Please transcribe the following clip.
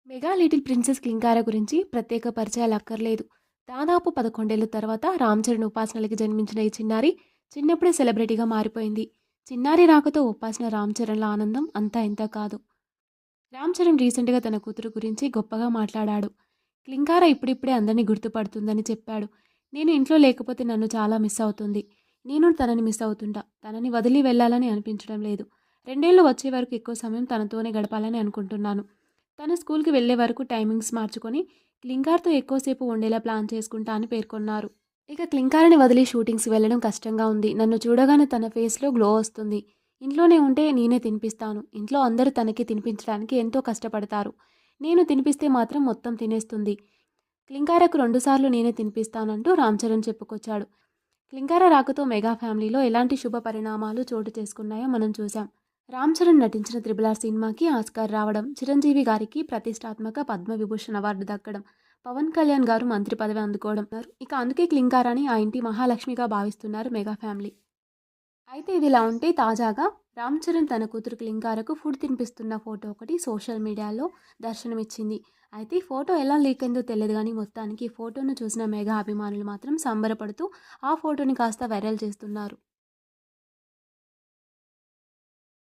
Mega little princess క్లింకార గురించి ప్రత్యేక పరిచయాలు అక్కర్లేదు. దాదాపు 11 ఏళ్ల తర్వాత రామ్ చరణ్ ఉపాసనలకి జన్మించిన ఈ చిన్నారి చిన్నప్పుడే సెలబ్రిటీగా మారిపోయింది. చిన్నారి రాకతో ఉపాసన రామ్ చరణ్ల ఆనందం అంతా ఇంతా కాదు. రామ్ చరణ్ రీసెంట్గా తన కూతురు గురించి గొప్పగా మాట్లాడాడు. క్లింకార ఇప్పుడిప్పుడే అందరినీ గుర్తుపడుతుందని చెప్పాడు. నేను ఇంట్లో లేకపోతే నన్ను చాలా మిస్ అవుతుంది. నేను తనని మిస్ అవుతుంటా. తనని వదిలి వెళ్ళాలని అనిపించడం లేదు. 2 ఏళ్ళు వచ్చే వరకు ఎక్కువ సమయం తనతోనే గడపాలని అనుకుంటున్నాను. తను స్కూల్కి వెళ్లే వరకు టైమింగ్స్ మార్చుకొని క్లింకార్తో ఎక్కువసేపు ఉండేలా ప్లాన్ చేసుకుంటా అని పేర్కొన్నారు. ఇక క్లింకార్ని వదిలి షూటింగ్స్కి వెళ్ళడం కష్టంగా ఉంది. నన్ను చూడగానే తన ఫేస్లో గ్లో వస్తుంది. ఇంట్లోనే ఉంటే నేనే తినిపిస్తాను. ఇంట్లో అందరూ తనకి తినిపించడానికి ఎంతో కష్టపడతారు. నేను తినిపిస్తే మాత్రం మొత్తం తినేస్తుంది. క్లింకారకు 2 సార్లు నేనే తినిపిస్తానంటూ రామ్ చరణ్ చెప్పుకొచ్చాడు. క్లింకార రాకతో మెగా ఫ్యామిలీలో ఎలాంటి శుభ పరిణామాలు చోటు చేసుకున్నాయో మనం చూసాం. రామ్ చరణ్ నటించిన త్రిబుల్ ఆర్ సినిమాకి ఆస్కార్ రావడం, చిరంజీవి గారికి ప్రతిష్టాత్మక పద్మవిభూషణ్ అవార్డు దక్కడం, పవన్ కళ్యాణ్ గారు మంత్రి పదవి అందుకోవడం, ఇక అందుకే క్లింకారాని ఆ ఇంటి మహాలక్ష్మిగా భావిస్తున్నారు మెగా ఫ్యామిలీ. అయితే ఇదిలా ఉంటే తాజాగా రామ్ చరణ్ తన కూతురు క్లింకారకు ఫుడ్ తినిపిస్తున్న ఫోటో ఒకటి సోషల్ మీడియాలో దర్శనమిచ్చింది. అయితే ఈ ఫోటో ఎలా లీక్ అయిందో తెలియదు కానీ మొత్తానికి ఈ ఫోటోను చూసిన మెగా అభిమానులు మాత్రం సంబరపడుతూ ఆ ఫోటోని కాస్త వైరల్ చేస్తున్నారు.